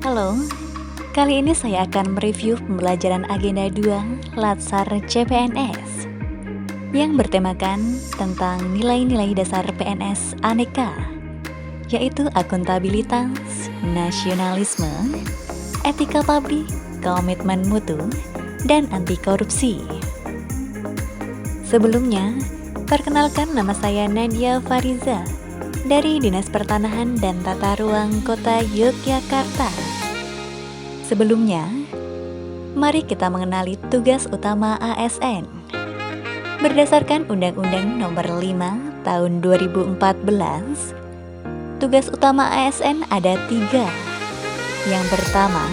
Halo, kali ini saya akan mereview pembelajaran Agenda 2 Latsar CPNS yang bertemakan tentang nilai-nilai dasar PNS aneka, yaitu akuntabilitas, nasionalisme, etika publik, komitmen mutu, dan anti korupsi. Sebelumnya, perkenalkan, nama saya Nadia Fariza dari Dinas Pertanahan dan Tata Ruang Kota Yogyakarta. Sebelumnya, mari kita mengenali tugas utama ASN. Berdasarkan Undang-Undang Nomor 5 Tahun 2014, tugas utama ASN ada 3. Yang pertama,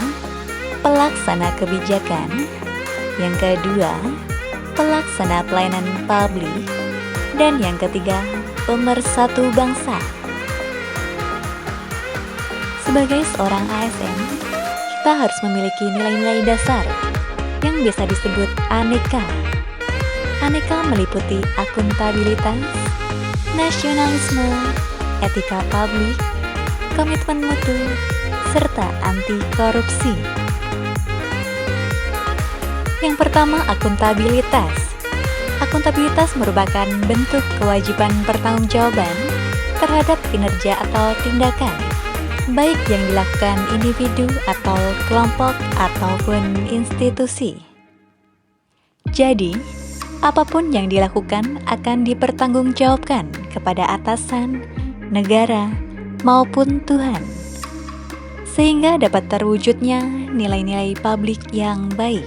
pelaksana kebijakan. Yang kedua, pelaksana pelayanan publik. Dan yang ketiga, pemersatu bangsa. Sebagai seorang ASN, kita harus memiliki nilai-nilai dasar yang bisa disebut aneka. Aneka meliputi akuntabilitas, nasionalisme, etika publik, komitmen mutu, serta anti korupsi. Yang pertama, akuntabilitas. Akuntabilitas merupakan bentuk kewajiban pertanggungjawaban terhadap kinerja atau tindakan, baik yang dilakukan individu atau kelompok ataupun institusi. Jadi, apapun yang dilakukan akan dipertanggungjawabkan kepada atasan, negara, maupun Tuhan, sehingga dapat terwujudnya nilai-nilai publik yang baik.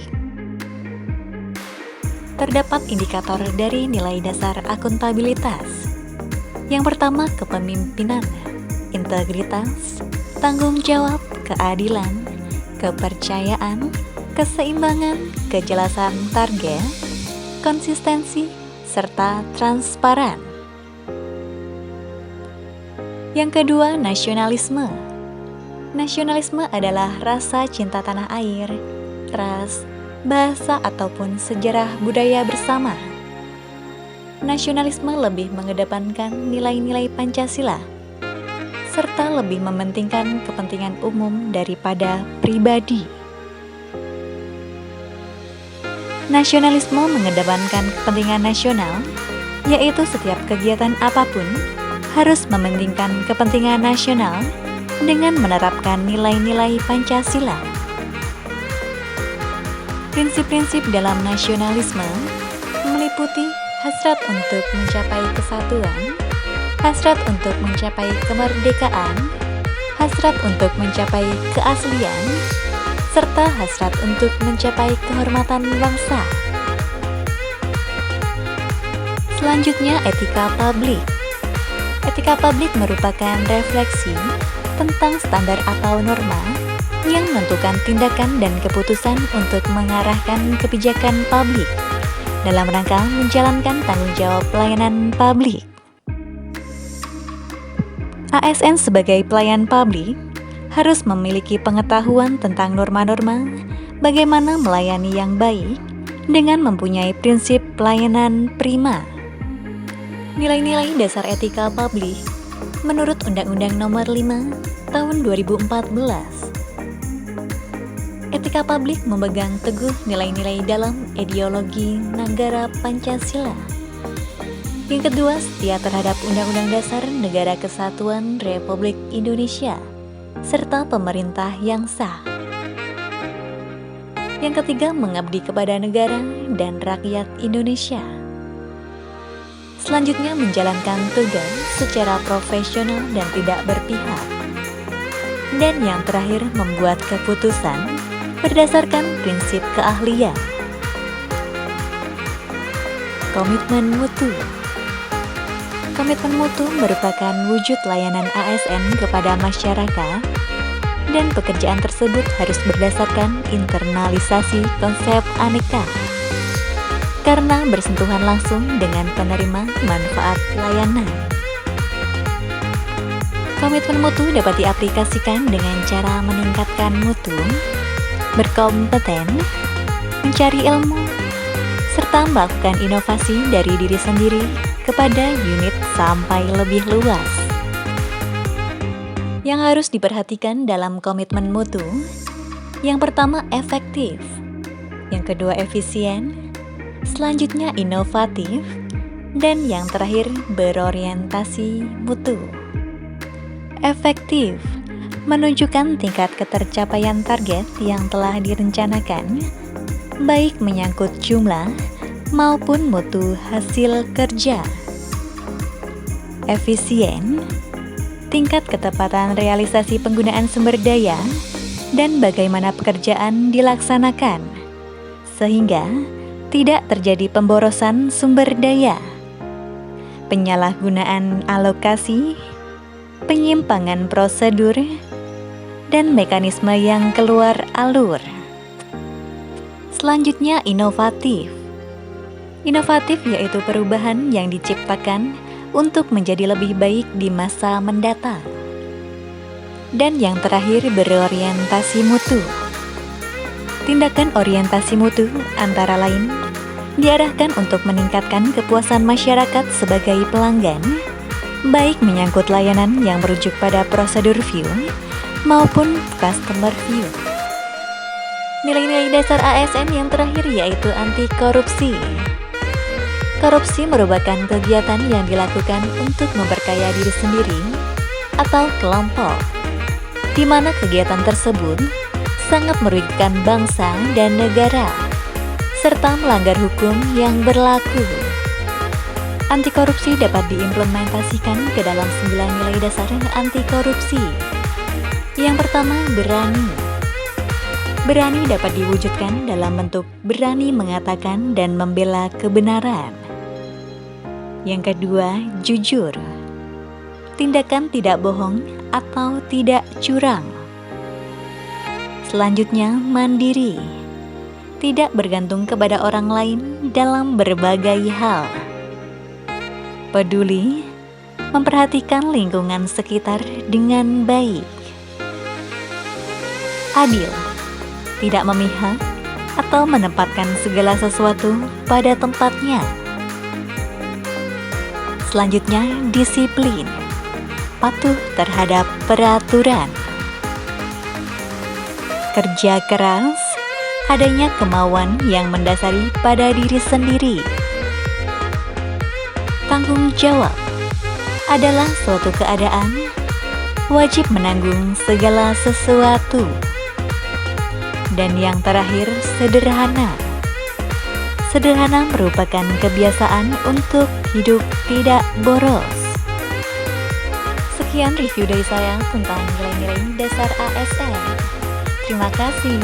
Terdapat indikator dari nilai dasar akuntabilitas. Yang pertama, kepemimpinan, integritas, tanggung jawab, keadilan, kepercayaan, keseimbangan, kejelasan target, konsistensi, serta transparan. Yang kedua, nasionalisme. Nasionalisme adalah rasa cinta tanah air, ras, bahasa ataupun sejarah budaya bersama. Nasionalisme lebih mengedepankan nilai-nilai Pancasila, serta lebih mementingkan kepentingan umum daripada pribadi. Nasionalisme mengedepankan kepentingan nasional, yaitu setiap kegiatan apapun harus mementingkan kepentingan nasional dengan menerapkan nilai-nilai Pancasila. Prinsip-prinsip dalam nasionalisme meliputi hasrat untuk mencapai kesatuan, hasrat untuk mencapai kemerdekaan, hasrat untuk mencapai keaslian, serta hasrat untuk mencapai kehormatan bangsa. Selanjutnya, etika publik. Etika publik merupakan refleksi tentang standar atau norma yang menentukan tindakan dan keputusan untuk mengarahkan kebijakan publik dalam rangka menjalankan tanggung jawab pelayanan publik. ASN sebagai pelayan publik harus memiliki pengetahuan tentang norma-norma bagaimana melayani yang baik dengan mempunyai prinsip pelayanan prima. Nilai-nilai dasar etika publik menurut Undang-Undang Nomor 5 Tahun 2014. Etika publik memegang teguh nilai-nilai dalam ideologi negara Pancasila. Yang kedua, setia terhadap Undang-Undang Dasar Negara Kesatuan Republik Indonesia serta pemerintah yang sah. Yang ketiga, mengabdi kepada negara dan rakyat Indonesia. Selanjutnya, menjalankan tugas secara profesional dan tidak berpihak. Dan yang terakhir, membuat keputusan berdasarkan prinsip keahlian. Komitmen mutu. Komitmen mutu merupakan wujud layanan ASN kepada masyarakat, dan pekerjaan tersebut harus berdasarkan internalisasi konsep aneka, karena bersentuhan langsung dengan penerima manfaat layanan. Komitmen mutu dapat diaplikasikan dengan cara meningkatkan mutu, berkompeten, mencari ilmu, serta melakukan inovasi dari diri sendiri kepada unit sampai lebih luas. Yang harus diperhatikan dalam komitmen mutu, yang pertama efektif, yang kedua efisien, selanjutnya inovatif, dan yang terakhir berorientasi mutu. Efektif menunjukkan tingkat ketercapaian target yang telah direncanakan, baik menyangkut jumlah maupun mutu hasil kerja. Efisien, tingkat ketepatan realisasi penggunaan sumber daya dan bagaimana pekerjaan dilaksanakan, sehingga tidak terjadi pemborosan sumber daya, penyalahgunaan alokasi, penyimpangan prosedur, dan mekanisme yang keluar alur. Selanjutnya inovatif. Inovatif yaitu perubahan yang diciptakan untuk menjadi lebih baik di masa mendatang. Dan yang terakhir berorientasi mutu. Tindakan orientasi mutu antara lain diarahkan untuk meningkatkan kepuasan masyarakat sebagai pelanggan, baik menyangkut layanan yang merujuk pada prosedur view maupun customer view. Nilai-nilai dasar ASN yang terakhir yaitu anti korupsi. Korupsi merupakan kegiatan yang dilakukan untuk memperkaya diri sendiri atau kelompok, di mana kegiatan tersebut sangat merugikan bangsa dan negara, serta melanggar hukum yang berlaku. Anti korupsi dapat diimplementasikan ke dalam 9 nilai dasar anti korupsi. Yang pertama, berani. Berani dapat diwujudkan dalam bentuk berani mengatakan dan membela kebenaran. Yang kedua, jujur. Tindakan tidak bohong atau tidak curang. Selanjutnya, mandiri. Tidak bergantung kepada orang lain dalam berbagai hal. Peduli, memperhatikan lingkungan sekitar dengan baik. Adil, tidak memihak atau menempatkan segala sesuatu pada tempatnya. Selanjutnya, disiplin, patuh terhadap peraturan. Kerja keras, adanya kemauan yang mendasari pada diri sendiri. Tanggung jawab adalah suatu keadaan, wajib menanggung segala sesuatu. Dan yang terakhir, sederhana. Sederhana merupakan kebiasaan untuk hidup tidak boros. Sekian review dari saya tentang nilai-nilai dasar ASN. Terima kasih.